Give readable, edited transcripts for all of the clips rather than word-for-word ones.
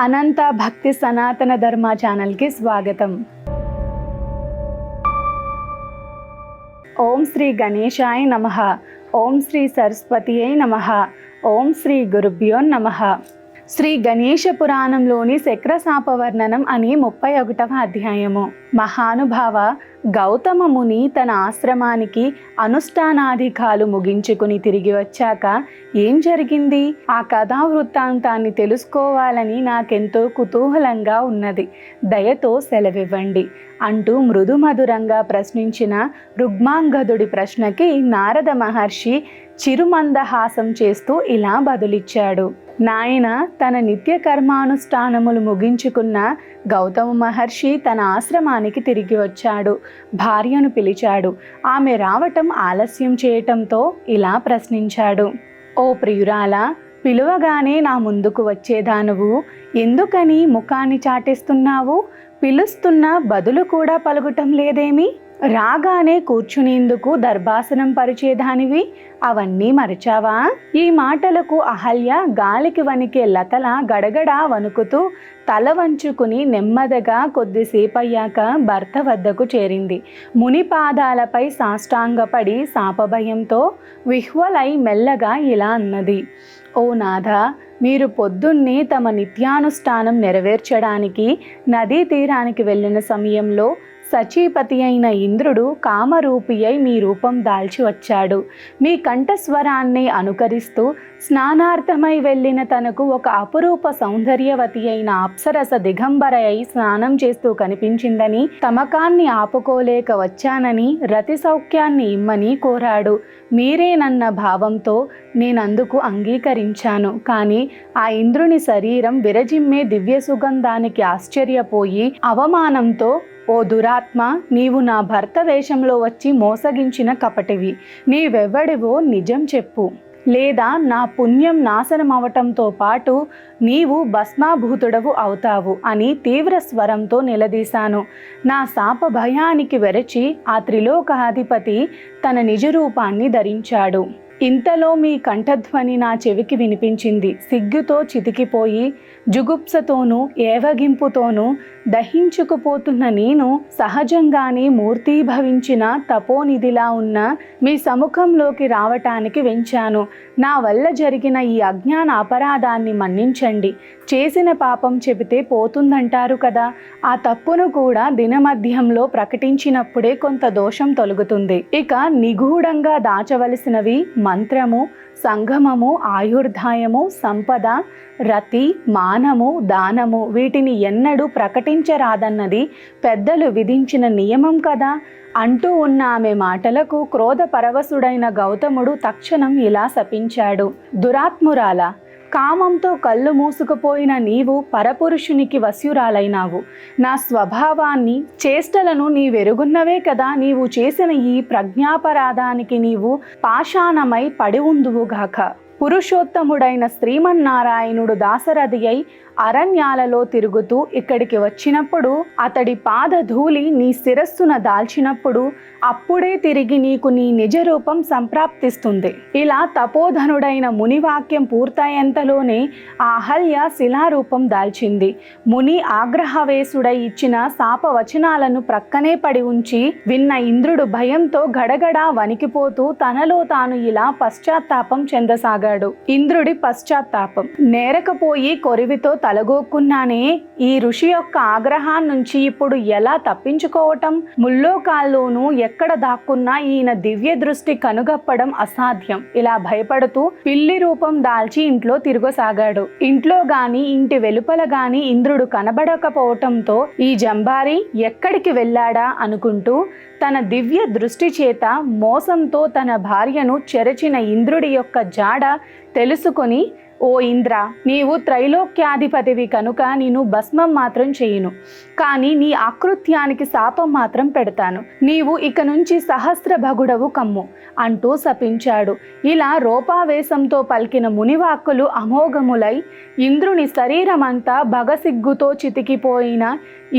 అనంత భక్తి సనాతన ధర్మ ఛానల్కి స్వాగతం. ఓం శ్రీ గణేశాయ నమః. ఓం శ్రీ సరస్వతియై నమః. ఓం శ్రీ గురుభ్యో నమః. శ్రీ గణేశ పురాణంలోని చక్రశాప వర్ణనం అని 31వ అధ్యాయము. మహానుభావ, గౌతమ ముని తన ఆశ్రమానికి అనుష్ఠానాధికాలు ముగించుకుని తిరిగి వచ్చాక ఏం జరిగింది? ఆ కథా వృత్తాంతాన్ని తెలుసుకోవాలని నాకెంతో కుతూహలంగా ఉన్నది. దయతో సెలవివ్వండి అంటూ మృదుమధురంగా ప్రశ్నించిన రుగ్మాంగదుడి ప్రశ్నకి నారద మహర్షి చిరుమందహాసం చేస్తూ ఇలా బదులిచ్చాడు. నాయన, తన నిత్య కర్మానుష్ఠానములు ముగించుకున్న గౌతమ మహర్షి తన ఆశ్రమానికి తిరిగి వచ్చాడు. భార్యను పిలిచాడు. ఆమె రావటం ఆలస్యం చేయటంతో ఇలా ప్రశ్నించాడు. ఓ ప్రియురాలా, పిలువగానే నా ముందుకు వచ్చేదానువు ఎందుకని ముఖాన్ని చాటేస్తున్నావు? పిలుస్తున్న బదులు కూడా పలుకుటం లేదేమి? రాగానే కూర్చునేందుకు దర్భాసనం పరిచేదానివి, అవన్నీ మరచావా? ఈ మాటలకు అహల్య గాలికి వణికే లతల గడగడా వణుకుతూ తల వంచుకుని నెమ్మదిగా కొద్దిసేపయ్యాక భర్త వద్దకు చేరింది. ముని పాదాలపై సాష్టాంగపడి శాపభయంతో విహ్వలై మెల్లగా ఇలా అన్నది. ఓ నాథ, మీరు పొద్దున్నే తమ నిత్యానుష్ఠానం నెరవేర్చడానికి నదీ తీరానికి వెళ్ళిన సమయంలో సచీపతి అయిన ఇంద్రుడు కామరూపి అయి మీ రూపం దాల్చి వచ్చాడు. మీ కంఠస్వరాన్ని అనుకరిస్తూ స్నానార్థమై వెళ్ళిన తనకు ఒక అపురూప సౌందర్యవతి అయిన అప్సరస దిగంబర అయి స్నానం చేస్తూ కనిపించిందని, తమకాన్ని ఆపుకోలేక వచ్చానని, రతి సౌఖ్యాన్ని ఇమ్మని కోరాడు. మీరేనన్న భావంతో నేనందుకు అంగీకరించాను. కానీ ఆ ఇంద్రుని శరీరం విరజిమ్మే దివ్య సుగంధానికి ఆశ్చర్యపోయి అవమానంతో, ఓ దురాత్మ, నీవు నా భర్త వేషంలో వచ్చి మోసగించిన కపటివి. నీవెవ్వడివో నిజం చెప్పు, లేదా నా పుణ్యం నాశనం అవటంతో పాటు నీవు భస్మాభూతుడవు అవుతావు అని తీవ్ర స్వరంతో నిలదీశాను. నా శాప భయానికి వెరచి ఆ త్రిలోకాధిపతి తన నిజరూపాన్ని ధరించాడు. ఇంతలో మీ కంఠధ్వని నా చెవికి వినిపించింది. సిగ్గుతో చితికిపోయి జుగుప్సతోనూ ఏవగింపుతోనూ దహించుకుపోతున్న నేను సహజంగానే మూర్తీభవించిన తపోనిధిలా ఉన్న మీ సముఖంలోకి రావటానికి వెంచాను. నా వల్ల జరిగిన ఈ అజ్ఞాన అపరాధాన్ని మన్నించండి. చేసిన పాపం చెబితే పోతుందంటారు కదా, ఆ తప్పును కూడా దినమధ్యంలో ప్రకటించినప్పుడే కొంత దోషం తొలగుతుంది. ఇక నిగూఢంగా దాచవలసినవి మంత్రము, సంగమము, ఆయుర్దాయము, సంపద, రతి, మానము, దానము, వీటిని ఎన్నడూ ప్రకటించరాదన్నది పెద్దలు విధించిన నియమం కదా అంటూ ఉన్న ఆమె మాటలకు క్రోధ పరవశుడైన గౌతముడు తక్షణం ఇలా శపించాడు. దురాత్మురాల, కామంతో కళ్ళు మూసుకుపోయిన నీవు పరపురుషునికి వశ్యురాలైనావు. నా స్వభావాన్ని, చేష్టలను నీవెరుగున్నవే కదా. నీవు చేసిన ఈ ప్రజ్ఞాపరాధానికి నీవు పాషాణమై పడి ఉందువుగాక. పురుషోత్తముడైన శ్రీమన్నారాయణుడు దాసరథి అయి అరణ్యాలలో తిరుగుతూ ఇక్కడికి వచ్చినప్పుడు, అతడి పాదధూళి నీ శిరస్సున దాల్చినప్పుడు అప్పుడే తిరిగి నీకు నీ నిజ రూపం సంప్రాప్తిస్తుంది. ఇలా తపోధనుడైన మునివాక్యం పూర్తయ్యేంతలోనే ఆ అహల్య శిలారూపం దాల్చింది. ముని ఆగ్రహవేశుడై ఇచ్చిన శాపవచనాలను ప్రక్కనే పడి ఉంచి విన్న ఇంద్రుడు భయంతో గడగడా వణికిపోతూ తనలో తాను ఇలా పశ్చాత్తాపం చెందసాగాడు. ఇంద్రుడి పశ్చాత్తాపం: నేరకపోయి కొరివితో తలగోక్కున్నానే, ఈ ఋషి యొక్క ఆగ్రహాన్నించి ఇప్పుడు ఎలా తప్పించుకోవటం? ముల్లోకాల్లోనూ ఎక్కడ దాక్కున్నా ఈయన దివ్య దృష్టి కనుగప్పడం అసాధ్యం. ఇలా భయపడుతూ పిల్లి రూపం దాల్చి ఇంట్లో తిరగసాగాడు. ఇంట్లో గాని ఇంటి వెలుపల గాని ఇంద్రుడు కనబడకపోవటంతో ఈ జంబారి ఎక్కడికి వెళ్ళాడా అనుకుంటూ తన దివ్య దృష్టి చేత మోసంతో తన భార్యను చెరచిన ఇంద్రుడి యొక్క జాడ తెలుసుకొని, ఓ ఇంద్ర, నీవు త్రైలోక్యాధిపతివి కనుక నేను భస్మం మాత్రం చేయును, కానీ నీ ఆకృత్యానికి శాపం మాత్రం పెడతాను. నీవు ఇక నుంచి సహస్రభగుడవు కమ్ము అంటూ శపించాడు. ఇలా రూపావేశంతో పలికిన మునివాక్కులు అమోఘములై ఇంద్రుని శరీరమంతా భగసిగ్గుతో చితికిపోయిన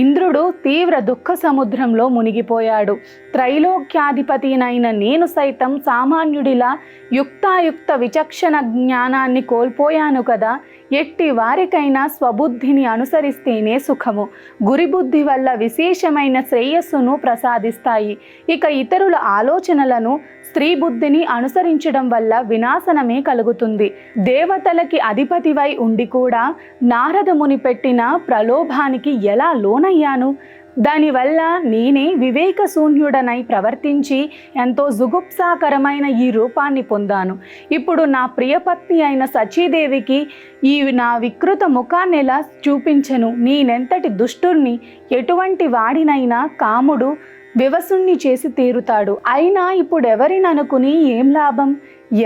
ఇంద్రుడు తీవ్ర దుఃఖ సముద్రంలో మునిగిపోయాడు. త్రైలోక్యాధిపతినైన నేను సైతం సామాన్యుడిలా యుక్తాయుక్త విచక్షణ జ్ఞానాన్ని కోల్పోయాను కదా, ఎట్టి వారికైనా స్వబుద్ధిని అనుసరిస్తేనే సుఖము. గురిబుద్ధి వల్ల విశేషమైన శ్రేయస్సును ప్రసాదిస్తాయి. ఇక ఇతరుల ఆలోచనలను, స్త్రీ బుద్ధిని అనుసరించడం వల్ల వినాశనమే కలుగుతుంది. దేవతలకి అధిపతివై ఉండి కూడా నారద ముని పెట్టిన ప్రలోభానికి ఎలా లోనయ్యాను? దానివల్ల నేనే వివేక శూన్యుడనై ప్రవర్తించి ఎంతో జుగుప్సాకరమైన ఈ రూపాన్ని పొందాను. ఇప్పుడు నా ప్రియపత్ని అయిన సచీదేవికి ఈ నా వికృత ముఖాన్ని ఎలా చూపించెను? నేనెంతటి దుష్టుణ్ణి! ఎటువంటి వాడినైనా కాముడు వివసుణ్ణి చేసి తీరుతాడు. అయినా ఇప్పుడెవరిననుకుని ఏం లాభం?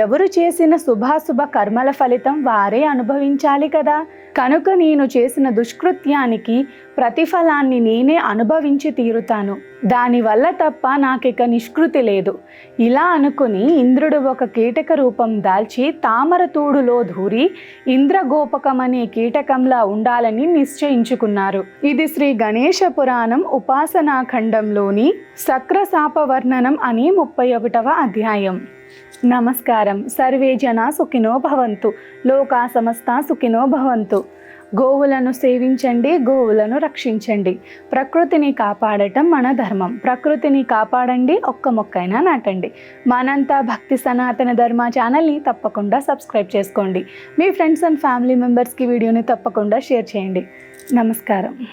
ఎవరు చేసిన శుభాశుభ కర్మల ఫలితం వారే అనుభవించాలి కదా. కనుక నేను చేసిన దుష్కృత్యానికి ప్రతిఫలాన్ని నేనే అనుభవించి తీరుతాను. దానివల్ల తప్ప నాకిక నిష్కృతి లేదు. ఇలా అనుకుని ఇంద్రుడు ఒక కీటక రూపం దాల్చి తామరతూడులో దూరి ఇంద్రగోపకమనే కీటకంలా ఉండాలని నిశ్చయించుకున్నారు. ఇది శ్రీ గణేశ పురాణం ఉపాసనాఖండంలోని సక్రశాపవర్ణనం అని 31వ అధ్యాయం. నమస్కారం. సర్వే జనా సుఖినో భవంతు, లోకా సమస్తా సుఖినో భవంతు. గోవులను సేవించండి, గోవులను రక్షించండి. ప్రకృతిని కాపాడటం మన ధర్మం. ప్రకృతిని కాపాడండి, ఒక్క మొక్కైనా నాటండి. మనంతా భక్తి సనాతన ధర్మ ఛానల్ని తప్పకుండా సబ్స్క్రైబ్ చేసుకోండి. మీ ఫ్రెండ్స్ అండ్ ఫ్యామిలీ మెంబర్స్కి వీడియోని తప్పకుండా షేర్ చేయండి. నమస్కారం.